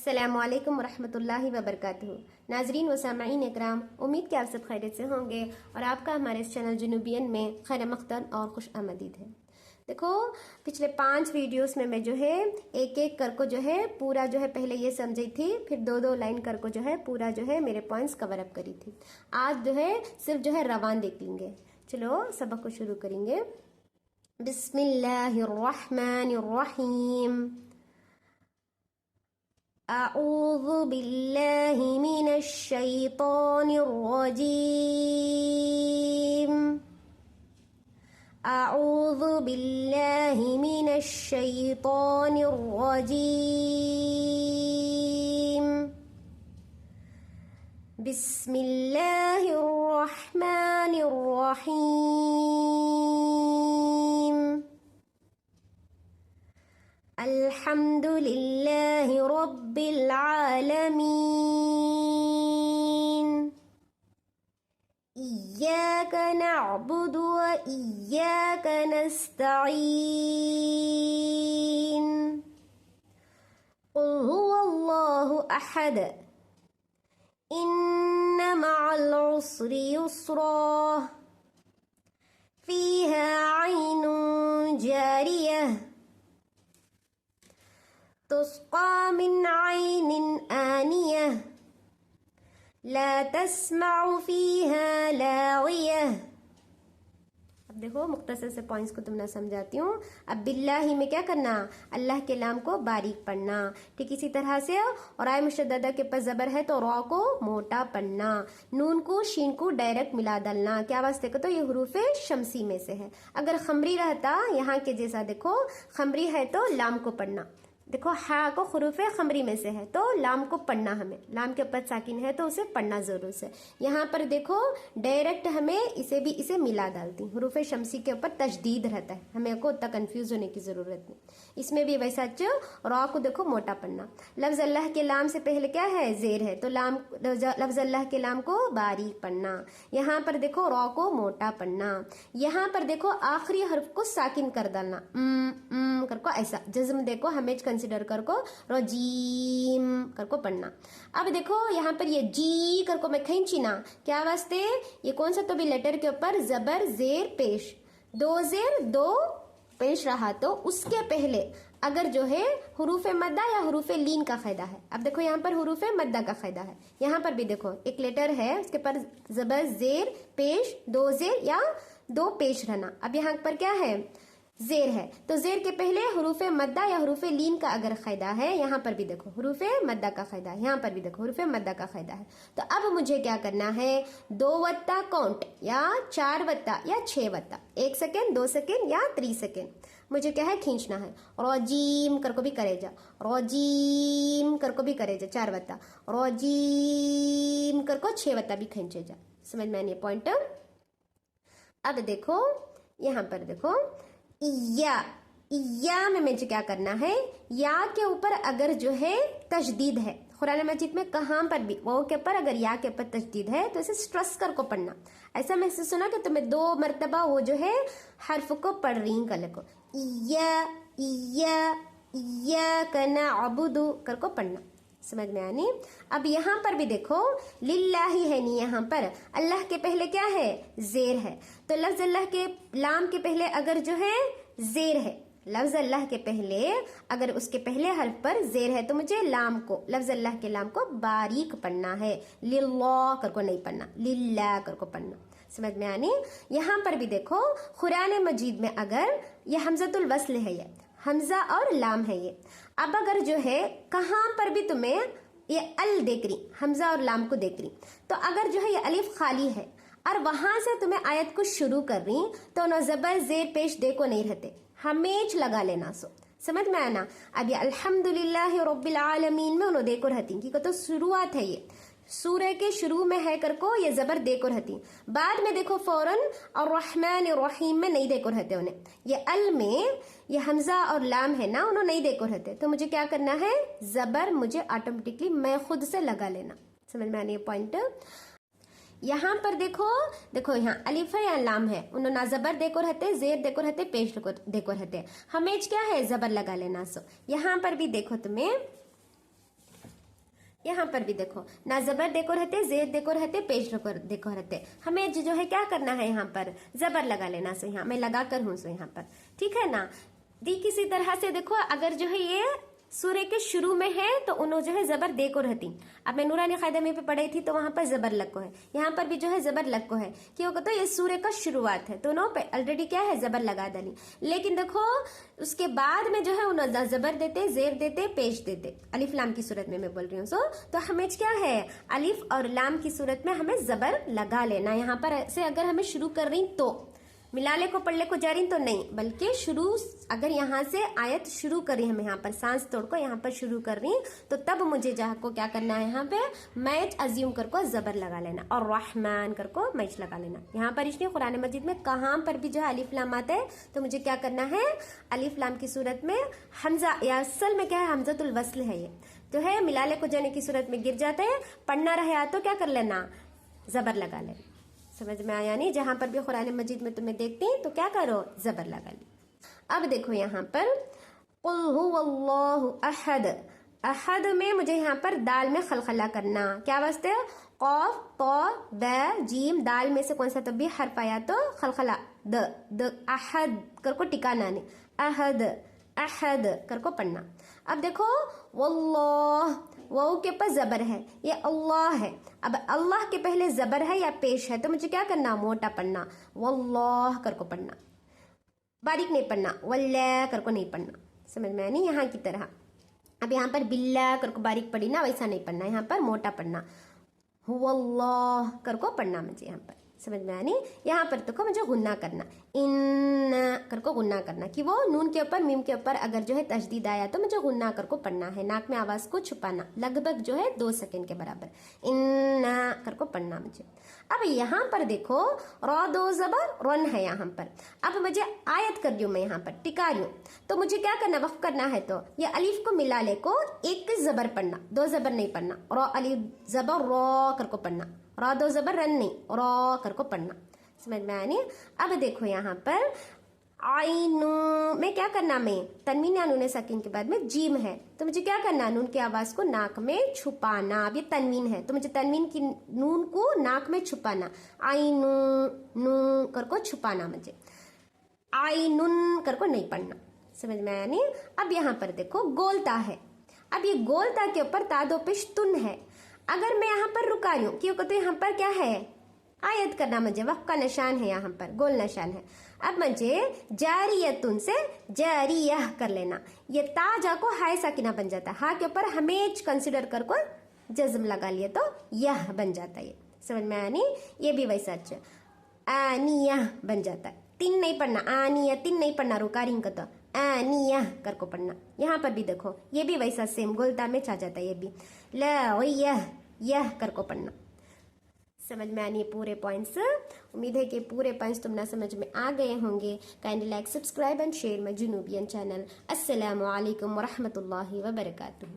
अस्सलामुअलैकुम वरहमतुल्लाहि वबरकातुहू। नाजरीन व सामाईन इकराम, उम्मीद कि आप सब खैरियत से होंगे और आपका हमारे इस चैनल जुनूबियन में खैर मक़दम और खुश आमदीद है। देखो, पिछले 5 वीडियोस में मैं जो है एक एक कर को जो है पूरा जो है पहले ये समझी थी, फिर 2-2 लाइन कर को जो है पूरा जो है मेरे पॉइंट्स कवर अप करी थी। आज जो है सिर्फ जो है रवान देख लेंगे। चलो सबक को शुरू करेंगे। बिस्मिल्लाहिर्रहमानिर्रहीम। अऊज़ु बिल्लाहि मिनश शैतानिर रजीम। अऊज़ु बिल्लाहि मिनश शैतानिर रजीम। बिस्मिल्लाहिर रहमानिर रहीम। अल्हम्दुलिल्लाहि रब्बिल आलमीन। इय्याका नअबुदु व इय्याका नस्तईन। क़ुल हुवल्लाहु अहद। इन्न मअल उसरि युस्रा। फ़ीहा ऐनुन जारियह। तुस्क़ा मिन ऐनिन आनियह। ला तस्मअु फ़ीहा लाग़ियह। अब देखो, मुख्तसर से पॉइंट्स को तुमने समझाती हूँ। अब बिल्लाही में क्या करना, अल्लाह के नाम को बारीक पढ़ना। ठीक इसी तरह से और आय मुशद्ददा के ऊपर जबर है तो रॉ को मोटा पढ़ना। नून को शीन को डायरेक्ट मिला डालना। क्या वास्ते को, तो ये हुरूफे शमसी में से है। अगर खमरी रहता यहाँ के जैसा, देखो खमरी है तो लाम को पढ़ना। देखो हा को हुरूफे खमरी में से है तो लाम को पढ़ना, हमें लाम के ऊपर साकिन है तो उसे पढ़ना जरूर से। यहाँ पर देखो डायरेक्ट हमें इसे मिला डालती। हुरूफे शमसी के ऊपर तशदीद रहता है, हमें को उतना कंफ्यूज होने की जरूरत नहीं। इसमें भी वैसा रॉ को देखो मोटा पढ़ना। लफ्ज अल्लाह के लाम से पहले क्या है, जेर है तो लाम लफ्ज अल्लाह के लाम को बारीक पढ़ना। यहाँ पर देखो रॉ को मोटा पढ़ना। यहाँ पर देखो आखिरी हर्फ को साकिन कर डालना, करको ऐसा जज्म देखो हमें कंसिडर करको रजीम करको पढ़ना। अब देखो यहाँ पर ये जी करको मैं खींची ना, क्या वास्ते, ये कौन सा तो भी लेटर के ऊपर जबर जेर पेश, 2 जेर 2 पेश रहा तो उसके पहले अगर जो है हुरूफे मद्दा या हुरूफे लीन का फायदा है। अब देखो यहाँ पर हुरूफे मद्दा का फायदा है। यहाँ पर भी देखो एक लेटर है उसके पर जबर जेर पेश 2 जेर या 2 पेश रहना। अब यहाँ पर क्या है, जेर है तो जेर के पहले हुरूफे मद्दा या हुरूफे लीन का अगर फायदा है, यहाँ पर भी देखो हुरूफे मद्दा का फायदा है, यहाँ पर भी देखो हुरूफे मद्दा का फायदा है। तो अब मुझे क्या करना है, 2 वत्ता काउंट या 4 वत्ता या 6 वत्ता, 1 सेकेंड 2 सेकेंड या 3 सेकेंड मुझे क्या है खींचना है। रजीम कर को भी करे जा, रजीम कर को भी करे जा 4 वत्ता, रजीम कर को 6 वत्ता भी खींचे जा। समझ में आनी पॉइंट। अब देखो यहाँ पर देखो या में मुझे क्या करना है, या के ऊपर अगर जो है तशदीद है, कुरान मजीद में कहाँ पर भी वो के ऊपर अगर या के ऊपर तशदीद है तो इसे स्ट्रेस कर को पढ़ना। ऐसा मैंने सुना कि तुम्हें 2 मरतबा वो जो है हर्फ को पढ़ रही कल को, या कना अबुदु कर को पढ़ना। समझ में आनी। अब यहाँ पर भी देखो लिल्लाही है नहीं, यहाँ पर अल्लाह के पहले क्या है, जेर है तो लफ्ज अल्लाह के लाम के पहले अगर जो है जेर है, लफ्ज अल्लाह के पहले अगर उसके पहले हर्फ पर जेर है तो मुझे लाम को, लफ्ज अल्लाह के लाम को बारीक पढ़ना है। लिल्लाह कर को नहीं पढ़ना, लिल्लाह कर को पढ़ना। समझ में आनी। यहाँ पर भी देखो कुरान मजीद में अगर ये हमजतुल वस्ल है, ये हमजा और लाम है ये। अब अगर जो है कहाँ पर भी तुम्हें ये अल देख रही, हमजा और लाम को देख रही, तो अगर जो है ये अलिफ खाली है और वहां से तुम्हें आयत को शुरू कर रही तो न जबर जेर पेश देखो नहीं रहते, हमेश लगा लेना। सो समझ में आना। अब ये अल्हम्दुलिल्लाहि रब्बिल आलमीन में उन्होंने देखो रहती कि तो शुरुआत है, ये सूरह के शुरू में है करको ये जबर देखो रहती, बाद में देखो फौरन और रहमान रहीम में नहीं देखो रहते उन्हें। ये अल में ये हमजा और लाम है ना, उन्होंने नहीं देखो रहते तो मुझे क्या करना है, जबर मुझे ऑटोमेटिकली मैं खुद से लगा लेना। समझ में आनी है पॉइंट। यहाँ पर देखो देखो यहाँ अलिफ है या लाम है, उन्होंने ना जबर देखो रहते, जेर देखो रहते, पेश देखो रहते, हमें क्या है जबर लगा लेना। सो यहाँ पर भी देखो तुम्हें यहाँ पर भी देखो, ना जबर देखो रहते, जेर देखो रहते, पेश देखो रहते, हमें जो है क्या करना है, यहाँ पर जबर लगा लेना। सो यहाँ मैं लगा कर हूँ, सो यहाँ पर ठीक है ना। दी किसी तरह से देखो, अगर जो है ये सूर्य के शुरू में है तो उन्होंने जो है जबर दे को रहती। अब मैं नूरानी कायदा में पे पढ़ी थी तो वहां पर जबर लग को है, यहाँ पर भी जो है जबर लग को है, क्यों तो ये सूर्य का शुरुआत है, दोनों पे ऑलरेडी क्या है, जबर लगा डाली। लेकिन देखो उसके बाद में जो है उन्होंने जबर देते, जेर देते, पेश देते, अलिफ लाम की सूरत में मैं बोल रही हूँ। सो तो हमें क्या है, अलिफ और लाम की सूरत में हमें जबर लगा लेना। यहाँ पर से अगर हमें शुरू कर रही तो मिलाले को पढ़ले को जा रही तो नहीं, बल्कि शुरू अगर यहाँ से आयत शुरू करी, हम यहाँ पर सांस तोड़ को यहाँ पर शुरू कर रही तो तब मुझे जहाँ को क्या करना है, यहाँ पे मैच अज्यूम कर को जबर लगा लेना और रहमान कर को मैच लगा लेना। यहाँ पर इसलिए कुरान मजीद में कहाँ पर भी जो है अलिफ लाम आता है तो मुझे क्या करना है, अलिफ लाम की सूरत में हमजा, या असल में क्या है, हमजतुल वस्ल है, ये जो है मिलाले को जाने की सूरत में गिर जाते हैं, पढ़ना रहे तो क्या कर लेना, जबर लगा लेना। समझ में आया नहीं, जहां पर भी कुरान मजीद में तुम्हें देखते हैं तो क्या करो, जबर लगा ली। अब देखो यहाँ पर कुल हुवल्लाहु अहद, अहद में मुझे यहाँ पर दाल में खलखला करना, क्या वास्ते, कौफ तो द जीम, दाल में से कौन सा तो भी हर्फ आया तो खलखला, द अहद कर को टिकाना नहीं, अहद अहद कर को पढ़ना। अब देखो वल्लाह, वो के ऊपर जबर है, ये अल्लाह है। अब अल्लाह के पहले जबर है या पेश है तो मुझे क्या करना, मोटा पढ़ना, वल्लाह कर को पढ़ना, बारीक नहीं पढ़ना, वल्लाह कर को नहीं पढ़ना। समझ में आया नहीं, यहाँ की तरह। अब यहाँ पर बिल्ला कर को बारीक पढ़ी ना, वैसा नहीं पढ़ना, यहाँ पर मोटा पढ़ना, हुवल्लाह कर को पढ़ना मुझे यहाँ पर। समझ में आया नहीं, यहाँ पर तो मुझे गुन्ना करना, इन कर को गुन्ना करना, कि वो नून के ऊपर मीम के ऊपर अगर जो है तशदीद आया तो मुझे गुन्ना कर को पढ़ना है, नाक में आवाज को छुपाना, लगभग जो है 2 सेकंड के बराबर, इन कर को पढ़ना मुझे। अब यहाँ पर देखो रौ दो जबर रन है यहाँ पर। अब मुझे आयत कर रही हूँ मैं, यहाँ पर टिका रही हूँ तो मुझे क्या करना, वक्फ करना है तो ये अलिफ को मिला ले को एक जबर पढ़ना, 2 जबर नहीं पढ़ना, रौ अलिफ जबर रौ कर को पढ़ना, रौ 2 जबर रन नहीं, रौ कर को पढ़ना। समझ में आया नहीं। अब देखो यहाँ पर आइनू में क्या करना, मैं तनवीन या नून सकीन के बाद में जीम है तो मुझे क्या करना, नून की आवाज को नाक में छुपाना। अब ये तनवीन है तो मुझे तनवीन की नून को नाक में छुपाना, आइनू नू कर को छुपाना मुझे, आइनुन कर को नहीं पढ़ना। समझ में आया नहीं। अब यहाँ पर देखो गोलता है, अब ये गोलता के ऊपर तादो पेश तुन है। अगर मैं यहाँ पर रुका रही हूँ क्योंकि तो यहाँ पर क्या है, आयत करना मुझे, वक्फ का निशान है, यहाँ पर गोल निशान है। अब मुझे जारियतुन से जारियह कर लेना, ये ताजा को हाय साकिना बन जाता है, हा के ऊपर हमेज कंसिडर कर को जज्म लगा लिए तो यह बन जाता है। ये समझ में आया नहीं, ये भी वैसा अच्छा आनियह बन जाता है, तीन नहीं पढ़ना, आनिया तीन नहीं पढ़ना, रुका रिंग का तो आनिया कर को पढ़ना। यहाँ पर भी देखो ये भी वैसा सेम गोलता में छा जाता है, ये भी ल यह कर को पढ़ना। समझ में आनी पूरे पॉइंट्स। उम्मीद है कि पूरे पॉइंट्स तुम ना समझ में आ गए होंगे। Kindly like, subscribe and share my जुनूबियन चैनल। अस्सलामु अलैकुम व रहमतुल्लाहि व बरकातुहू।